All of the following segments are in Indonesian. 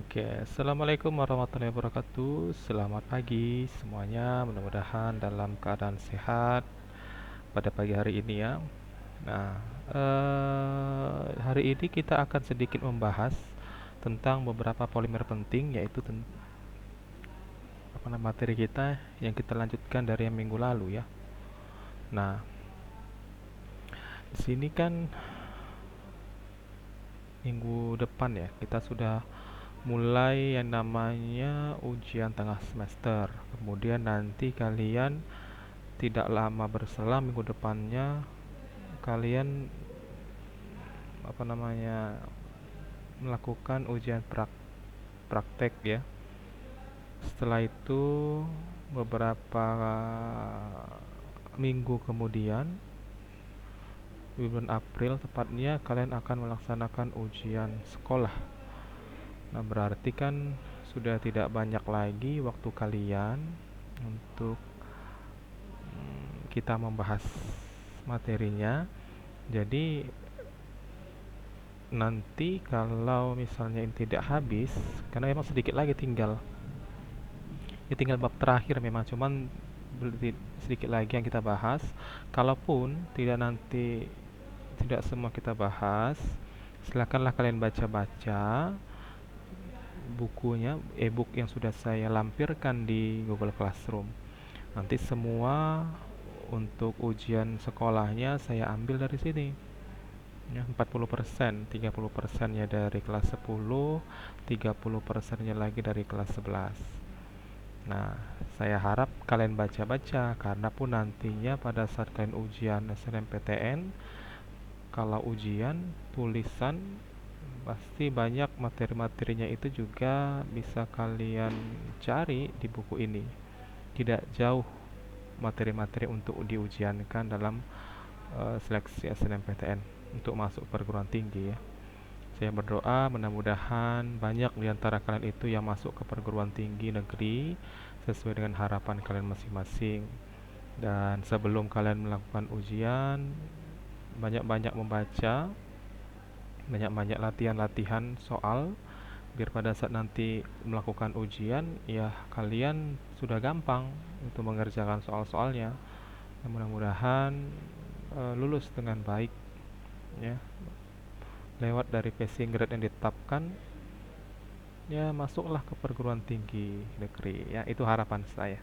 Oke, assalamualaikum warahmatullahi wabarakatuh. Selamat pagi semuanya. Mudah-mudahan dalam keadaan sehat pada pagi hari ini ya. Nah, hari ini kita akan sedikit membahas tentang beberapa polimer penting, yaitu materi kita yang kita lanjutkan dari yang minggu lalu ya. Nah, di sini kan minggu depan ya kita sudah mulai yang namanya ujian tengah semester. Kemudian nanti kalian tidak lama berselang minggu depannya kalian melakukan ujian praktek ya. Setelah itu beberapa minggu kemudian di bulan April tepatnya kalian akan melaksanakan ujian sekolah. Nah, berarti kan sudah tidak banyak lagi waktu kalian untuk kita membahas materinya. Jadi nanti kalau misalnya ini tidak habis, karena memang sedikit lagi tinggal. Ini tinggal bab terakhir memang, cuman sedikit lagi yang kita bahas. Kalaupun tidak semua kita bahas, silakanlah kalian baca-baca bukunya, e-book yang sudah saya lampirkan di Google Classroom. Nanti semua untuk ujian sekolahnya saya ambil dari sini. Ya, 40%, 30%-nya dari kelas 10, 30%-nya lagi dari kelas 11. Nah, saya harap kalian baca-baca karena pun nantinya pada saat kalian ujian SNMPTN, kalau ujian tulisan pasti banyak materi-materinya itu juga bisa kalian cari di buku ini. Tidak jauh materi-materi untuk diujiankan dalam seleksi SNMPTN untuk masuk perguruan tinggi ya. Saya berdoa mudah-mudahan banyak di antara kalian itu yang masuk ke perguruan tinggi negeri sesuai dengan harapan kalian masing-masing. Dan sebelum kalian melakukan ujian, banyak-banyak membaca, banyak-banyak latihan-latihan soal biar pada saat nanti melakukan ujian ya kalian sudah gampang untuk mengerjakan soal-soalnya. Dan mudah-mudahan lulus dengan baik ya, lewat dari passing grade yang ditetapkan ya, masuklah ke perguruan tinggi negeri ya, itu harapan saya.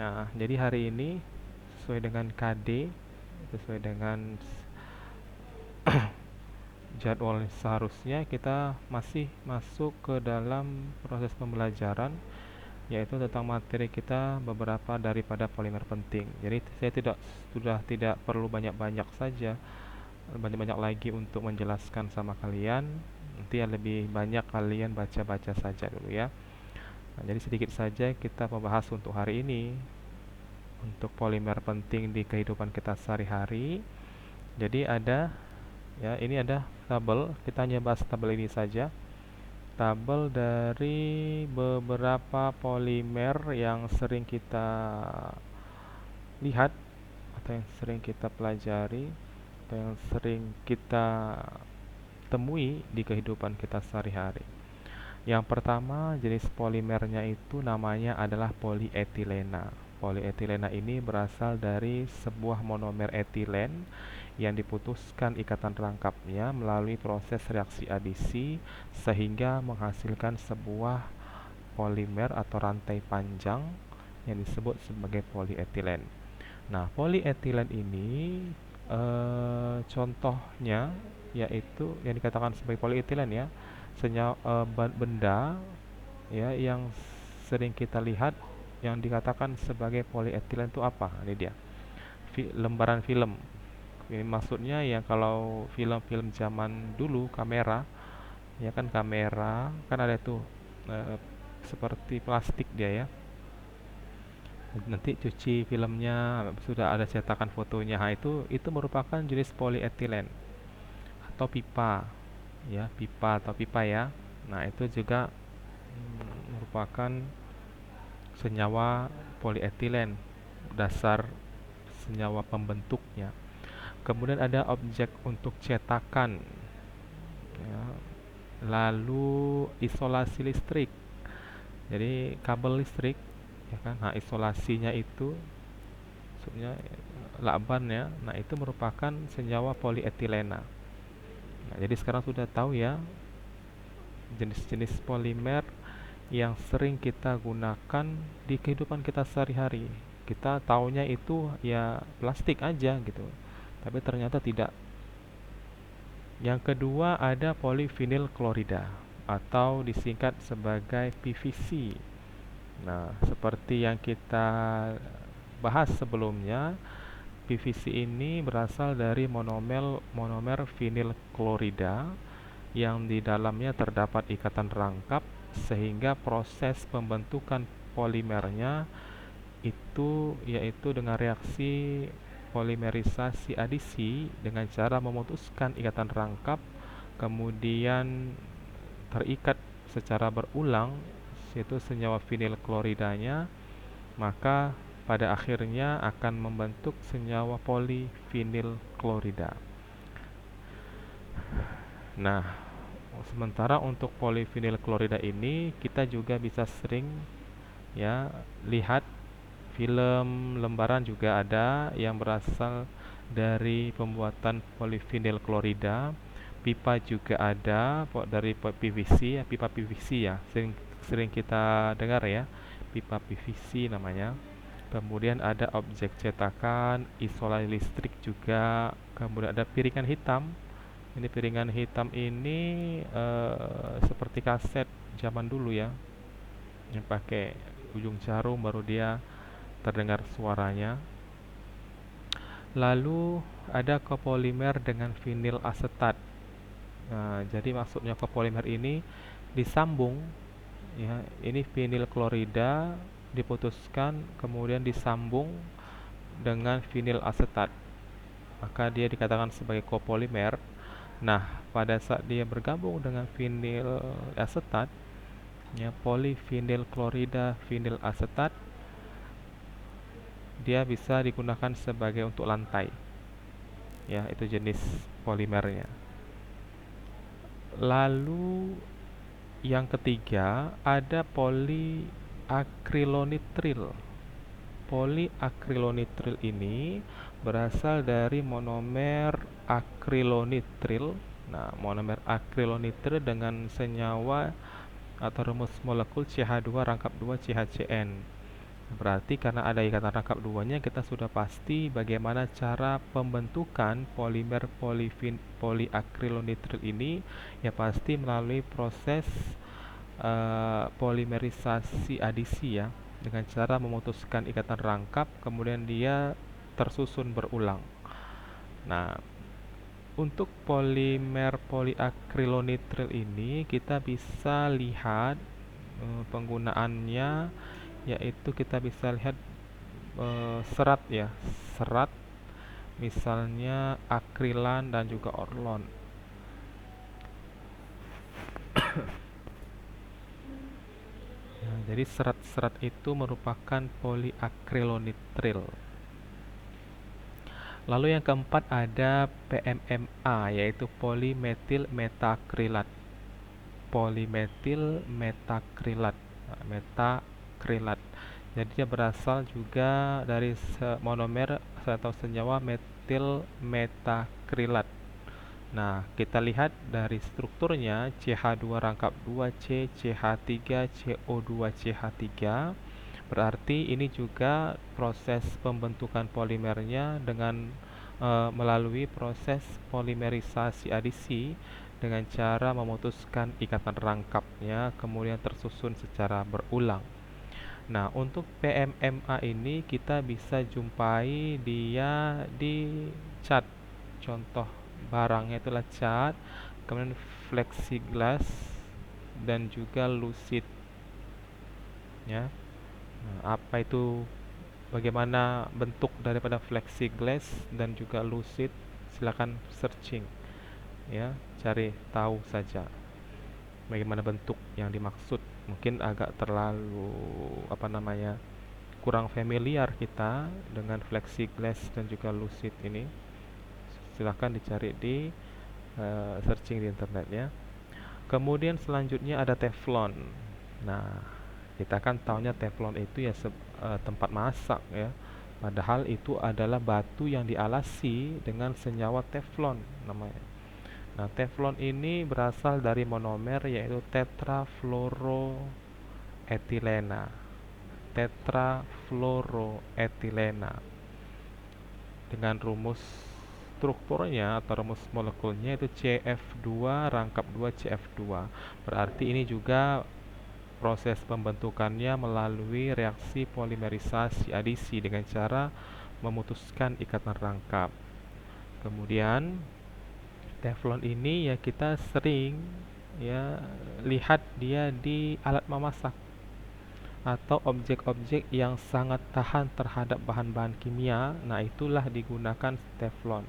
Nah, jadi hari ini sesuai dengan KD, sesuai dengan jadwal seharusnya kita masih masuk ke dalam proses pembelajaran, yaitu tentang materi kita beberapa daripada polimer penting. Jadi saya sudah tidak perlu banyak-banyak lagi untuk menjelaskan sama kalian. Nanti yang lebih banyak kalian baca-baca saja dulu ya. Nah, jadi sedikit saja kita membahas untuk hari ini untuk polimer penting di kehidupan kita sehari-hari. Jadi ini ada tabel, kita hanya bahas tabel ini saja. Tabel dari beberapa polimer yang sering kita lihat atau yang sering kita pelajari atau yang sering kita temui di kehidupan kita sehari-hari. Yang pertama jenis polimernya itu namanya adalah polietilena. Polietilena ini berasal dari sebuah monomer etilen yang diputuskan ikatan rangkapnya melalui proses reaksi adisi sehingga menghasilkan sebuah polimer atau rantai panjang yang disebut sebagai polietilen. Nah, polietilen ini contohnya yaitu yang dikatakan sebagai polietilen ya, benda ya yang sering kita lihat yang dikatakan sebagai polietilen itu apa? Ini dia. Lembaran film. Ini maksudnya ya kalau film-film zaman dulu kamera, ya kan kamera kan ada tuh eh, seperti plastik dia ya. Nanti cuci filmnya sudah ada cetakan fotonya. Nah, itu merupakan jenis polietilen atau pipa ya, pipa atau pipa ya. Nah, itu juga merupakan senyawa polietilen, dasar senyawa pembentuknya. Kemudian ada objek untuk cetakan ya. lalu isolasi listrik. Jadi kabel listrik, ya kan? Nah, isolasinya itu maksudnya lakban ya. Nah, itu merupakan senyawa polietilena. Nah, jadi sekarang sudah tahu ya jenis-jenis polimer yang sering kita gunakan di kehidupan kita sehari-hari. Kita taunya itu ya plastik aja gitu. Tapi ternyata tidak. Yang kedua ada polivinil klorida atau disingkat sebagai PVC. Nah, seperti yang kita bahas sebelumnya, PVC ini berasal dari monomer vinil klorida yang di dalamnya terdapat ikatan rangkap sehingga proses pembentukan polimernya itu yaitu dengan reaksi polimerisasi adisi dengan cara memutuskan ikatan rangkap kemudian terikat secara berulang yaitu senyawa vinil kloridanya, maka pada akhirnya akan membentuk senyawa polivinil klorida. Nah, sementara untuk polivinil klorida ini kita juga bisa sering ya lihat film lembaran juga ada yang berasal dari pembuatan polivinil klorida. Pipa juga ada dari PVC, pipa PVC ya, sering kita dengar ya, pipa PVC namanya. Kemudian ada objek cetakan, isolasi listrik juga, kemudian ada piringan hitam. Ini piringan hitam ini seperti kaset zaman dulu ya, yang pakai ujung jarum baru dia terdengar suaranya. Lalu ada kopolimer dengan vinil asetat. Nah, jadi maksudnya kopolimer ini disambung ya, ini vinil klorida diputuskan kemudian disambung dengan vinil asetat. Maka dia dikatakan sebagai kopolimer. Nah, pada saat dia bergabung dengan vinil asetat ya, polivinil klorida vinil asetat, dia bisa digunakan sebagai untuk lantai. Ya, itu jenis polimernya. Lalu yang ketiga ada poliakrilonitril. Poliakrilonitril ini berasal dari monomer akrilonitril. Nah, monomer akrilonitril dengan senyawa atau rumus molekul CH2 rangkap 2 CHCN. Berarti karena ada ikatan rangkap duanya, kita sudah pasti bagaimana cara pembentukan polimer poliakrilonitril ini, ya pasti melalui proses polimerisasi adisi ya, dengan cara memutuskan ikatan rangkap kemudian dia tersusun berulang. Nah, untuk polimer poliakrilonitril ini kita bisa lihat penggunaannya, yaitu kita bisa lihat serat ya, serat misalnya akrilan dan juga orlon. Nah, jadi serat-serat itu merupakan poliakrilonitril. Lalu yang keempat ada PMMA, yaitu polimetil metakrilat. Polimetil metakrilat. Nah, metakrilat. Jadi dia berasal juga dari monomer atau senyawa metil metakrilat. Nah, kita lihat dari strukturnya CH2 rangkap 2C, CH3, CO2, CH3. Berarti ini juga proses pembentukan polimernya dengan melalui proses polimerisasi adisi dengan cara memutuskan ikatan rangkapnya kemudian tersusun secara berulang. Nah, untuk PMMA ini kita bisa jumpai dia di cat. Contoh barangnya itulah cat, kemudian plexiglass dan juga lucid. Ya. Nah, apa itu, bagaimana bentuk daripada plexiglass dan juga lucid? Silakan searching. Ya, cari tahu saja bagaimana bentuk yang dimaksud. Mungkin agak terlalu kurang familiar kita dengan plexiglass dan juga lucid ini. Silahkan dicari di searching di internet ya. Kemudian selanjutnya ada teflon. Nah, kita kan taunya teflon itu ya tempat masak ya. Padahal itu adalah batu yang dialasi dengan senyawa teflon namanya. Nah, teflon ini berasal dari monomer yaitu tetrafluoroetilena. Tetrafluoroetilena. Dengan rumus strukturnya atau rumus molekulnya itu CF2 rangkap 2 CF2. Berarti ini juga proses pembentukannya melalui reaksi polimerisasi adisi dengan cara memutuskan ikatan rangkap. Kemudian teflon ini ya kita sering ya lihat dia di alat memasak atau objek-objek yang sangat tahan terhadap bahan-bahan kimia. Nah, itulah digunakan teflon.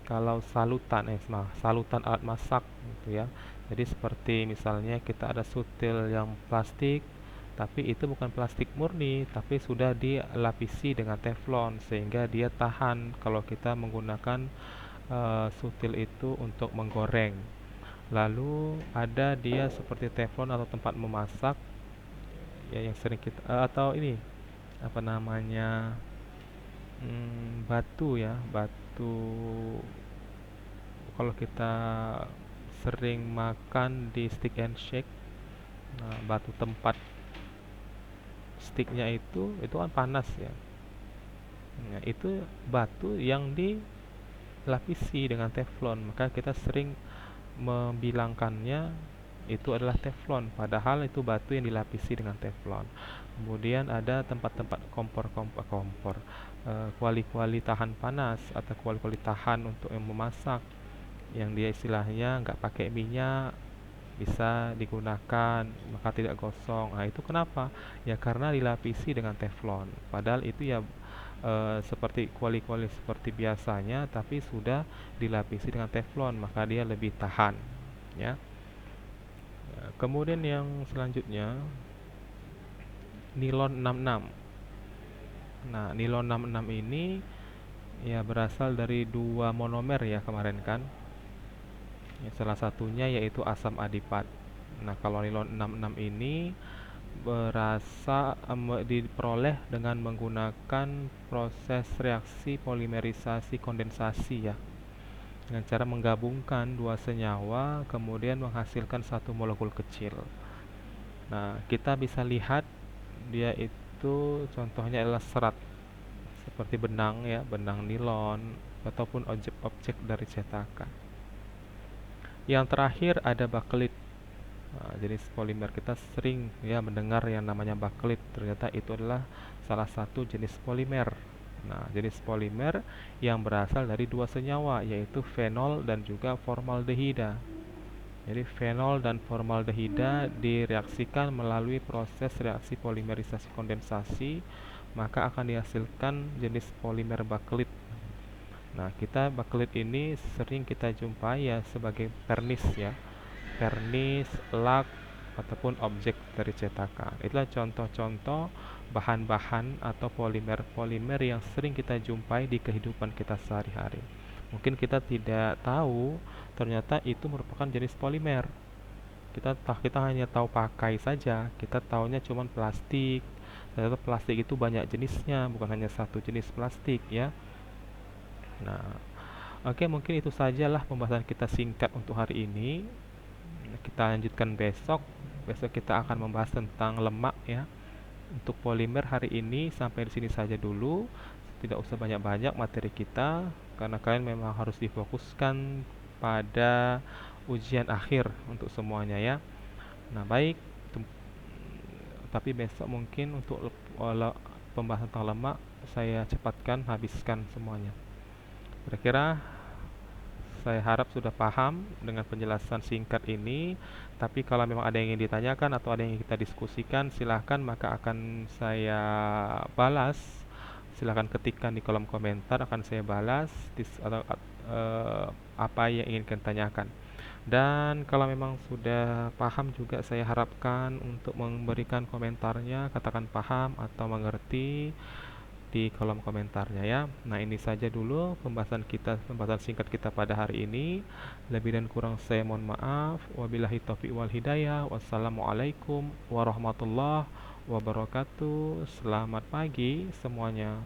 Kalau salutan alat masak gitu ya. Jadi seperti misalnya kita ada sutil yang plastik, tapi itu bukan plastik murni, tapi sudah dilapisi dengan teflon sehingga dia tahan kalau kita menggunakan sutil itu untuk menggoreng. Lalu ada dia seperti teflon atau tempat memasak ya yang sering kita atau ini apa namanya batu ya, batu kalau kita sering makan di stick and shake. Nah, batu tempat sticknya itu kan panas ya. Nah, itu batu yang dilapisi dengan teflon, maka kita sering membilangkannya itu adalah teflon, padahal itu batu yang dilapisi dengan teflon. Kemudian ada tempat-tempat kompor, kuali-kuali tahan panas atau kuali-kuali tahan untuk yang memasak, yang dia istilahnya nggak pakai minyak, bisa digunakan maka tidak gosong. Nah, itu kenapa? Ya karena dilapisi dengan teflon. Padahal itu ya seperti kuali-kuali seperti biasanya, tapi sudah dilapisi dengan teflon, maka dia lebih tahan, ya. Kemudian yang selanjutnya nilon 66. Nah, nilon 66 ini ya berasal dari dua monomer ya kemarin kan. Ya, salah satunya yaitu asam adipat. Nah, kalau nilon 66 ini diperoleh dengan menggunakan proses reaksi polimerisasi kondensasi ya. Dengan cara menggabungkan dua senyawa kemudian menghasilkan satu molekul kecil. Nah, kita bisa lihat dia itu contohnya adalah serat seperti benang ya, benang nilon ataupun objek-objek dari cetakan. Yang terakhir ada bakelit. Nah, jenis polimer kita sering ya mendengar yang namanya bakelit. Ternyata itu adalah salah satu jenis polimer. Nah, jenis polimer yang berasal dari dua senyawa yaitu fenol dan juga formaldehida. Jadi fenol dan formaldehida direaksikan melalui proses reaksi polimerisasi kondensasi, maka akan dihasilkan jenis polimer bakelit. Nah, bakelit ini sering kita jumpai ya sebagai pernis ya. Pernis, lak, ataupun objek dari cetakan. Itulah contoh-contoh bahan-bahan atau polimer-polimer yang sering kita jumpai di kehidupan kita sehari-hari. Mungkin kita tidak tahu ternyata itu merupakan jenis polimer. Kita hanya tahu pakai saja. Kita taunya cuma plastik. Ternyata plastik itu banyak jenisnya, bukan hanya satu jenis plastik ya. Nah, oke, mungkin itu sajalah pembahasan kita singkat untuk hari ini. Kita lanjutkan besok. Besok kita akan membahas tentang lemak ya. Untuk polimer hari ini sampai di sini saja dulu. Tidak usah banyak-banyak materi kita karena kalian memang harus difokuskan pada ujian akhir untuk semuanya ya. Nah, baik. Tapi besok mungkin untuk pembahasan tentang lemak saya cepatkan habiskan semuanya. Kira-kira saya harap sudah paham dengan penjelasan singkat ini. Tapi kalau memang ada yang ingin ditanyakan atau ada yang ingin kita diskusikan, silahkan, maka akan saya balas. Silahkan ketikkan di kolom komentar, akan saya balas atau apa yang ingin kalian tanyakan. Dan kalau memang sudah paham juga saya harapkan untuk memberikan komentarnya, katakan paham atau mengerti. di kolom komentarnya ya. Nah, ini saja dulu pembahasan singkat kita pada hari ini. Lebih dan kurang saya mohon maaf. Wabillahi taufiq wal hidayah. Wassalamualaikum warahmatullahi wabarakatuh. Selamat pagi semuanya.